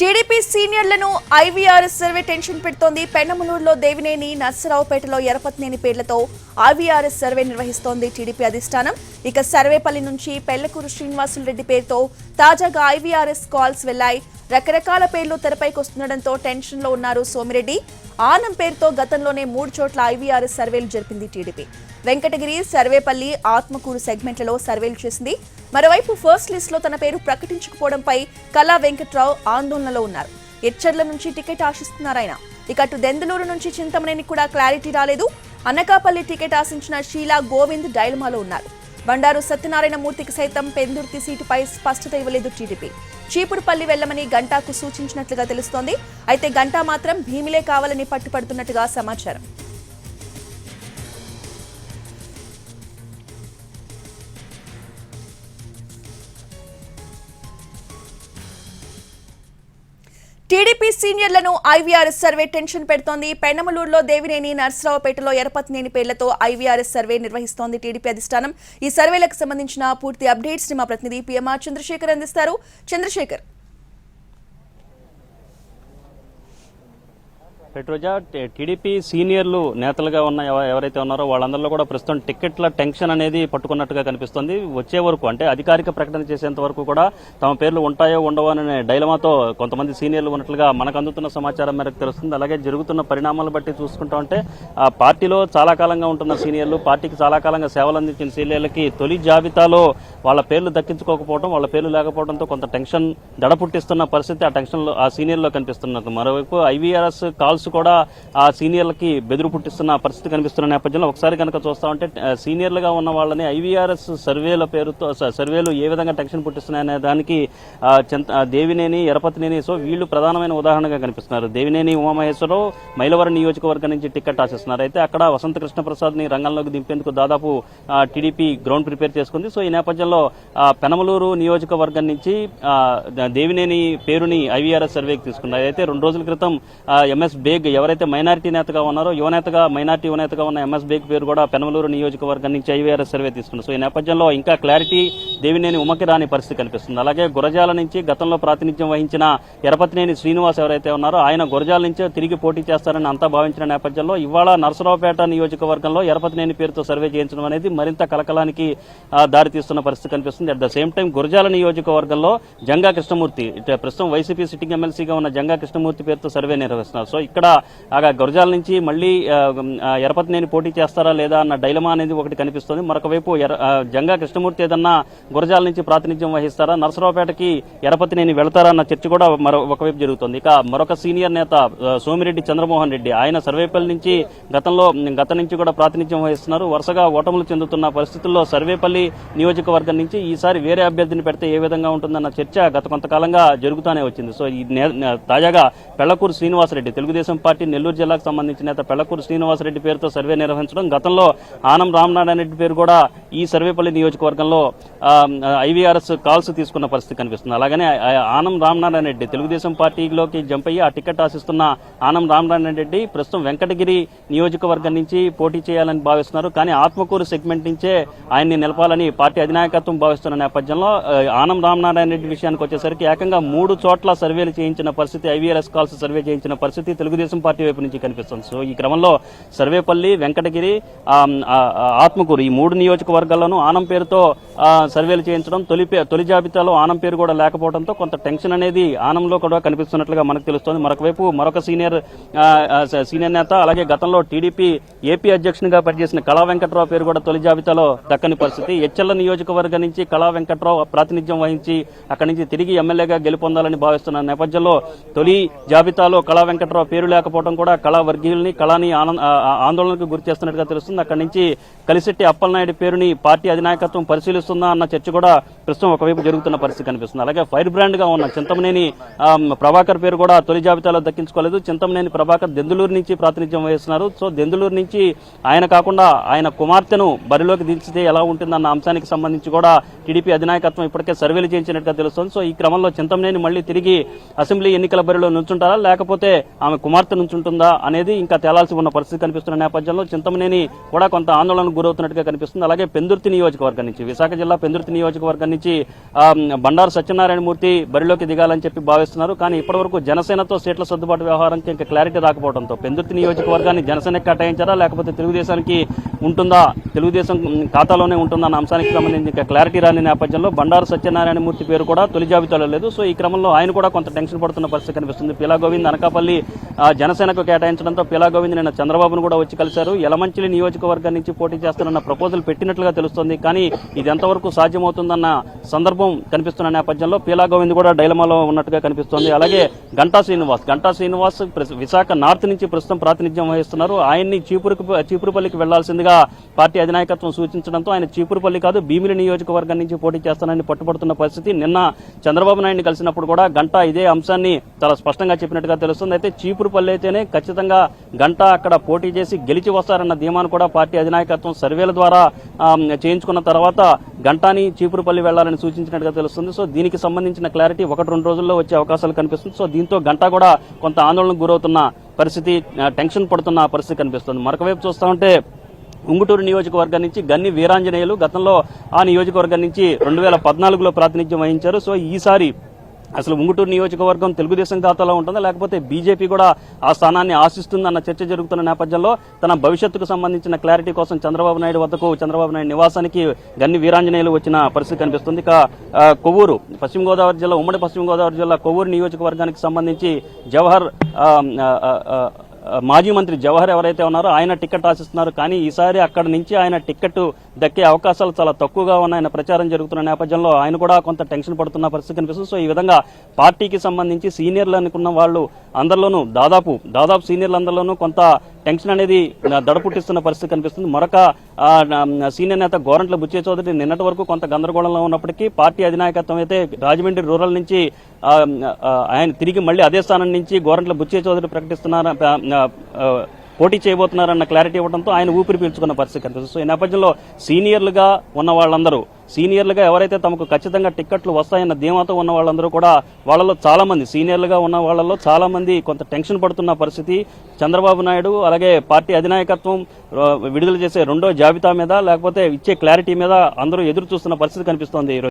TDP సీనియర్లను IVRS survey tension పెడుతోంది. పెన్నమలూరులో దేవినేని, నర్సరావుపేటలో ఎరపతినేని పేర్లతో IVRS survey నిర్వహిస్తోంది టీడీపీ అధిష్టానం. ఇక సర్వేపల్లి నుంచి పెళ్లకూరు శ్రీనివాసులరెడ్డి పేరుతో తాజాగా ఐవీఆర్ఎస్ కాల్స్ వెళ్లాయి. రకరకాల పేర్లు తెరపైకి వస్తుండటంతో టెన్షన్ లో ఉన్నారు సోమిరెడ్డి. ఆనం పేరుతో గతంలోనే 3 చోట్ల ఐవీఆర్ఎస్ సర్వేలు జరిపింది టీడీపీ. వెంకటగిరి, సర్వేపల్లి, ఆత్మకూరు సెగ్మెంట్లలో సర్వేలు చేసింది. మరోవైపు ఫస్ట్ లిస్ట్ లో తన పేరు ప్రకటించకపోవడంపై కళా వెంకట్రావు ఆందోళనలో ఉన్నారు. ఎచ్చర్ల నుంచి టికెట్ ఆశిస్తున్నారాయన. ఇక అటు దెందులూరు నుంచి చింతమనేని కూడా క్లారిటీ రాలేదు. అనకాపల్లి టికెట్ ఆశించిన షీలా గోవింద్ డైలమాలో ఉన్నారు. బండారు సత్యనారాయణ మూర్తికి సైతం పెందుర్తి సీటుపై స్పష్టత ఇవ్వలేదు టీడీపీ. చీపురుపల్లి వెళ్లమని గంటాకు సూచించినట్లుగా తెలుస్తోంది. అయితే గంటా మాత్రం భీమిలే కావాలని పట్టుపడుతున్నట్టుగా సమాచారం. టీడీపీ సీనియర్లను ఐవీఆర్ఎస్ సర్వే టెన్షన్ పెడుతోంది. పెన్నమలూరులో దేవినేని, నర్సరావుపేటలో ఎరపతినేని పేర్లతో ఐవీఆర్ఎస్ సర్వే నిర్వహిస్తోంది టీడీపీ అధిష్టానం. ఈ సర్వేలకు సంబంధించిన పూర్తి అప్డేట్స్ ని మా ప్రతినిధి పిఎంఆర్ చంద్రశేఖర్ అందిస్తారు. చంద్రశేఖర్, రోజా, టీడీపీ సీనియర్లు నేతలుగా ఉన్న ఎవరైతే ఉన్నారో వాళ్ళందరిలో కూడా ప్రస్తుతం టికెట్ల టెన్షన్ అనేది పట్టుకున్నట్టుగా కనిపిస్తుంది. వచ్చే వరకు అంటే అధికారిక ప్రకటన చేసేంత వరకు కూడా తమ పేర్లు ఉంటాయో ఉండవో అనే డైలమాతో కొంతమంది సీనియర్లు ఉన్నట్లుగా మనకు అందుతున్న సమాచారం మేరకు తెలుస్తుంది. అలాగే జరుగుతున్న పరిణామాలను బట్టి చూసుకుంటా ఉంటే ఆ పార్టీలో చాలా కాలంగా ఉంటున్న సీనియర్లు, పార్టీకి చాలా కాలంగా సేవలు అందించిన సీనియర్లకి తొలి జాబితాలో వాళ్ళ పేర్లు దక్కించుకోకపోవడం, వాళ్ళ పేర్లు లేకపోవడంతో కొంత టెన్షన్ దడపుట్టిస్తున్న పరిస్థితి ఆ టెన్షన్లో ఆ సీనియర్లో కనిపిస్తున్నది. మరోవైపు ఐవీఆర్ఎస్ కాల్స్ కూడా ఆ సీనియర్లకి బెదురు పుట్టిస్తున్న పరిస్థితి కనిపిస్తున్న నేపథ్యంలో ఒకసారి కనుక చూస్తా ఉంటే సీనియర్లుగా ఉన్న వాళ్ళని ఐవీఆర్ఎస్ సర్వేల పేరుతో సర్వేలు ఏ విధంగా టెన్షన్ పుట్టిస్తున్నాయనే దానికి దేవినేని, ఎరపతినేని సో వీళ్ళు ప్రధానమైన ఉదాహరణగా కనిపిస్తున్నారు. దేవినేని ఉమామహేశ్వరరావు మైలవరం నియోజకవర్గం నుంచి టికెట్ ఆశిస్తున్నారు. అయితే అక్కడ వసంత కృష్ణప్రసాద్ ని రంగంలోకి దింపేందుకు దాదాపు టీడీపీ గ్రౌండ్ ప్రిపేర్ చేసుకుంది. సో ఈ నేపథ్యంలో పెనమలూరు నియోజకవర్గం నుంచి దేవినేని పేరుని ఐవీఆర్ఎస్ సర్వేకి తీసుకున్నారు. అయితే 2 రోజుల క్రితం ఎంఎస్ బేగ్ ఎవరైతే మైనారిటీ నేతగా ఉన్నారో మైనారిటీ యువనేతగా ఉన్న ఎంఎస్ బేగ్ పేరు కూడా పెనమలూరు నియోజకవర్గం నుంచి ఐవీఆర్ఎస్ సర్వే తీసుకున్నారు. సో ఈ నేపథ్యంలో ఇంకా క్లారిటీ దేవినేని ఉమకి రాని పరిస్థితి కనిపిస్తుంది. అలాగే గురజాల నుంచి గతంలో ప్రాతినిధ్యం వహించిన ఎరపతినేని శ్రీనివాస్ ఎవరైతే ఉన్నారో ఆయన గురజాల నుంచే తిరిగి పోటీ చేస్తారని అంతా భావించిన నేపథ్యంలో ఇవాళ నర్సరావుపేట నియోజకవర్గంలో ఎరపతినేని పేరుతో సర్వే చేయించడం అనేది మరింత కలకలానికి దారితీస్తున్న పరిస్థితి కనిపిస్తుంది. At the same time Gurazala నియోజకవర్గంలో జంగా కృష్ణమూర్తి, ప్రస్తుతం వైసీపీ సిట్టింగ్ ఎమ్మెల్సీగా ఉన్న జంగా కృష్ణమూర్తి పేరుతో సర్వే నిర్వహిస్తున్నారు. సో ఇక్కడ గురజాల నుంచి మళ్లీ ఎరపతినేని పోటీ చేస్తారా లేదా అన్న డైలమా అనేది ఒకటి కనిపిస్తుంది. మరొక వైపు జంగా కృష్ణమూర్తి ఏదన్నా గురజాల నుంచి ప్రాతినిధ్యం వహిస్తారా, నర్సరావుపేటకి ఎరపతినేని వెళతారా అన్న చర్చ కూడా ఒకవైపు జరుగుతుంది. ఇక మరొక సీనియర్ నేత సోమిరెడ్డి చంద్రమోహన్ రెడ్డి, ఆయన సర్వేపల్లి నుంచి గత నుంచి కూడా ప్రాతినిధ్యం వహిస్తున్నారు. వరుసగా ఓటములు చెందుతున్న పరిస్థితుల్లో సర్వేపల్లి నియోజకవర్గం నుంచి ఈసారి వేరే అభ్యర్థిని పెడితే ఏ విధంగా ఉంటుందన్న చర్చ గత కొంతకాలంగా జరుగుతూనే వచ్చింది. సో ఈ తాజాగా పెళ్లకూరు శ్రీనివాసరెడ్డి, తెలుగుదేశం పార్టీ నెల్లూరు జిల్లాకు సంబంధించిన నేత పెళ్లకూరు శ్రీనివాసరెడ్డి పేరుతో సర్వే నిర్వహించడం, గతంలో ఆనం రామనారాయణ రెడ్డి పేరు కూడా ఈ సర్వేపల్లి నియోజకవర్గంలో ఐవీఆర్ఎస్ కాల్స్ తీసుకున్న పరిస్థితి కనిపిస్తుంది. అలాగనే ఆనం రామనారాయణ రెడ్డి తెలుగుదేశం పార్టీలోకి జంప్ అయ్యి ఆ టికెట్ ఆశిస్తున్న ఆనం రామనారాయణ రెడ్డి ప్రస్తుతం వెంకటగిరి నియోజకవర్గం నుంచి పోటీ చేయాలని భావిస్తున్నారు. కానీ ఆత్మకూరు సెగ్మెంట్ నుంచే ఆయన్ని నిలపాలని పార్టీ అధినాయకత్వం భావిస్తున్న నేపథ్యంలో ఆనం రామనారాయణ రెడ్డి విషయానికి వచ్చేసరికి ఏకంగా 3 చోట్ల సర్వేలు చేయించిన పరిస్థితి, ఐవీఆర్ఎస్ కాల్స్ సర్వే చేయించిన పరిస్థితి తెలుగుదేశం పార్టీ వైపు నుంచి కనిపిస్తుంది. సో ఈ క్రమంలో సర్వేపల్లి, వెంకటగిరి, ఆత్మకూరు ఈ 3 నియోజకవర్గాల్లోనూ ఆనం పేరుతో సర్వేలు చేయించడం, తొలి జాబితాలో ఆనం పేరు కూడా లేకపోవడంతో కొంత టెన్షన్ అనేది ఆనంలో కూడా కనిపిస్తున్నట్లుగా మనకు తెలుస్తోంది. మరొకవైపు మరొక సీనియర్ నేత, అలాగే గతంలో టీడీపీ ఏపీ అధ్యక్షునిగా పనిచేసిన కళా వెంకట్రావు పేరు కూడా తొలి జాబితాలో దక్కని పరిస్థితి. ఎచ్చెల్ల నియోజకవర్గం నుంచి కళా వెంకట్రావు ప్రాతినిధ్యం వహించి అక్కడి నుంచి తిరిగి ఎమ్మెల్యేగా గెలుపొందాలని భావిస్తున్న నేపథ్యంలో తొలి జాబితాలో కళా వెంకట్రావు పేరు లేకపోవడం కూడా కళా వర్గీయుల్ని, కళాని ఆందోళనకు గురి చేస్తున్నట్టుగా తెలుస్తుంది. అక్కడి నుంచి కలిశెట్టి అప్పలనాయుడు పేరుని పార్టీ అధినాయకత్వం పరిశీలిస్తుందా అన్న చర్చ కూడా ప్రస్తుతం ఒకవైపు జరుగుతున్న పరిస్థితి కనిపిస్తుంది. అలాగే ఫైర్ బ్రాండ్ గా ఉన్న చింతమనేని ప్రభాకర్ పేరు కూడా తొలి జాబితాలో దక్కించుకోలేదు. చింతమనేని ప్రభాకర్ దెందులూరు నుంచి ప్రాతినిధ్యం వహిస్తున్నారు. సో దెందులూరు నుంచి ఆయన కాకుండా ఆయన కుమార్తెను బరిలోకి దించితే ఎలా ఉంటుందన్న అంశానికి సంబంధించి కూడా టీడీపీ అధినాయకత్వం ఇప్పటికే సర్వేలు చేయించినట్టుగా తెలుస్తోంది. సో ఈ క్రమంలో చింతమనేని మళ్లీ తిరిగి అసెంబ్లీ ఎన్నికల బరిలో నుంచుంటారా, లేకపోతే ఆమె కుమార్తె కుమార్తె నుంచి ఉంటుందా అనేది ఇంకా తేలాల్సి ఉన్న పరిస్థితి కనిపిస్తున్న నేపథ్యంలో చింతమనేని కూడా కొంత ఆందోళనకు గురవుతున్నట్టుగా కనిపిస్తుంది. అలాగే పెందుర్తి నియోజకవర్గం నుంచి, విశాఖ జిల్లా పెందుర్తి నియోజకవర్గం నుంచి బండారు సత్యనారాయణమూర్తి బరిలోకి దిగాలని చెప్పి భావిస్తున్నారు. కానీ ఇప్పటివరకు జనసేనతో సీట్ల సర్దుబాటు వ్యవహారానికి ఇంకా క్లారిటీ రాకపోవడంతో పెందుర్తి నియోజకవర్గాన్ని జనసేనకు కేటాయించారా లేకపోతే తెలుగుదేశానికి ఉంటుందా, తెలుగుదేశం ఖాతాలోనే ఉంటుందన్న అంశానికి సంబంధించి ఇంకా క్లారిటీ రాని నేపథ్యంలో బండారు సత్యనారాయణమూర్తి పేరు కూడా తొలి జాబితాలో లేదు. సో ఈ క్రమంలో ఆయన కూడా కొంత టెన్షన్ పడుతున్న పరిస్థితి కనిపిస్తుంది. పీలా గోవింద్ అనకాపల్లి జనసేనకు కేటాయించడంతో పీలా గోవింద్ నిన్న చంద్రబాబును కూడా వచ్చి కలిశారు. యలమంచిలి నియోజకవర్గం నుంచి పోటీ చేస్తానన్న ప్రపోజల్ పెట్టినట్లుగా తెలుస్తోంది. కానీ ఇది ఎంతవరకు సాధ్యమవుతుందన్న సందర్భం కనిపిస్తున్న నేపథ్యంలో పీలా గోవింద్ కూడా డైలమాలో ఉన్నట్టుగా కనిపిస్తోంది. అలాగే గంటా శ్రీనివాస్ విశాఖ నార్త్ నుంచి ప్రస్తుతం ప్రాతినిధ్యం వహిస్తున్నారు. ఆయన్ని చీపురుపల్లికి వెళ్లాల్సిందిగా పార్టీ అధినాయకత్వం సూచించడంతో ఆయన చీపురుపల్లి కాదు భీమిలి నియోజకవర్గం నుంచి పోటీ చేస్తానని పట్టుబడుతున్న పరిస్థితి. నిన్న చంద్రబాబు నాయుడిని కలిసినప్పుడు కూడా గంటా ఇదే అంశాన్ని చాలా స్పష్టంగా చెప్పినట్టుగా తెలుస్తుంది. అయితే చీపురుపల్లి అయితేనే ఖచ్చితంగా గంటా అక్కడ పోటీ చేసి గెలిచి వస్తారన్న ధీమాను కూడా పార్టీ అధినాయకత్వం సర్వేల ద్వారా చేయించుకున్న తర్వాత గంటాని చీపురుపల్లి వెళ్లాలని సూచించినట్టుగా తెలుస్తుంది. సో దీనికి సంబంధించిన క్లారిటీ 1-2 రోజుల్లో వచ్చే అవకాశాలు కనిపిస్తుంది. సో దీంతో గంటా కూడా కొంత ఆందోళనకు గురవుతున్న పరిస్థితి, టెన్షన్ పడుతున్న పరిస్థితి కనిపిస్తుంది. మరొక వైపు చూస్తా ఉంటే ఉంగుటూరు నియోజకవర్గం నుంచి గన్ని వీరాంజనేయులు గతంలో ఆ నియోజకవర్గం నుంచి 2014లో ప్రాతినిధ్యం వహించారు. సో ఈసారి అసలు ఉంగుటూరు నియోజకవర్గం తెలుగుదేశం ఖాతాలో ఉంటుందా లేకపోతే బీజేపీ కూడా ఆ స్థానాన్ని ఆశిస్తుందన్న చర్చ జరుగుతున్న నేపథ్యంలో తన భవిష్యత్తుకు సంబంధించిన క్లారిటీ కోసం చంద్రబాబు నాయుడు నివాసానికి గన్ని వీరాంజనేయులు వచ్చిన పరిస్థితి కనిపిస్తుంది. ఇక కొవ్వూరు ఉమ్మడి పశ్చిమ గోదావరి జిల్లా కొవ్వూరు నియోజకవర్గానికి సంబంధించి మాజీ మంత్రి జవహర్ ఎవరైతే ఉన్నారో ఆయన టికెట్ ఆశిస్తున్నారు. కానీ ఈసారి అక్కడ నుంచి ఆయన టికెట్ దక్కే అవకాశాలు చాలా తక్కువగా ఉన్నాయన్న ప్రచారం జరుగుతున్న నేపథ్యంలో ఆయన కూడా కొంత టెన్షన్ పడుతున్న పరిస్థితి కనిపిస్తుంది. సో ఈ విధంగా పార్టీకి సంబంధించి సీనియర్లు అనుకున్న వాళ్ళు అందరిలోనూ దాదాపు సీనియర్లందరిలోనూ కొంత టెన్షన్ అనేది దడపుట్టిస్తున్న పరిస్థితి కనిపిస్తుంది. మరొక సీనియర్ నేత గోరంట్ల బుచ్చే చౌదరి నిన్నటి వరకు కొంత గందరగోళంలో ఉన్నప్పటికీ పార్టీ అధినాయకత్వం అయితే రాజమండ్రి రూరల్ నుంచి ఆయన తిరిగి మళ్ళీ అదే స్థానం నుంచి గోరంట్ల బుచ్చే చౌదరి పోటీ చేయబోతున్నారన్న క్లారిటీ ఇవ్వడంతో ఆయన ఊపిరి పీల్చుకున్న పరిస్థితి కనిపిస్తుంది. సో ఈ నేపథ్యంలో సీనియర్లుగా ఎవరైతే తమకు ఖచ్చితంగా టిక్కెట్లు వస్తాయన్న ధీమాతో ఉన్న వాళ్ళందరూ కూడా వాళ్ళలో చాలా మంది సీనియర్లుగా ఉన్న వాళ్ళలో చాలా మంది కొంత టెన్షన్ పడుతున్న పరిస్థితి. చంద్రబాబు నాయుడు అలాగే పార్టీ అధినాయకత్వం విడుదల చేసే రెండో జాబితా మీద లేకపోతే ఇచ్చే క్లారిటీ మీద అందరూ ఎదురు చూస్తున్న పరిస్థితి కనిపిస్తోంది.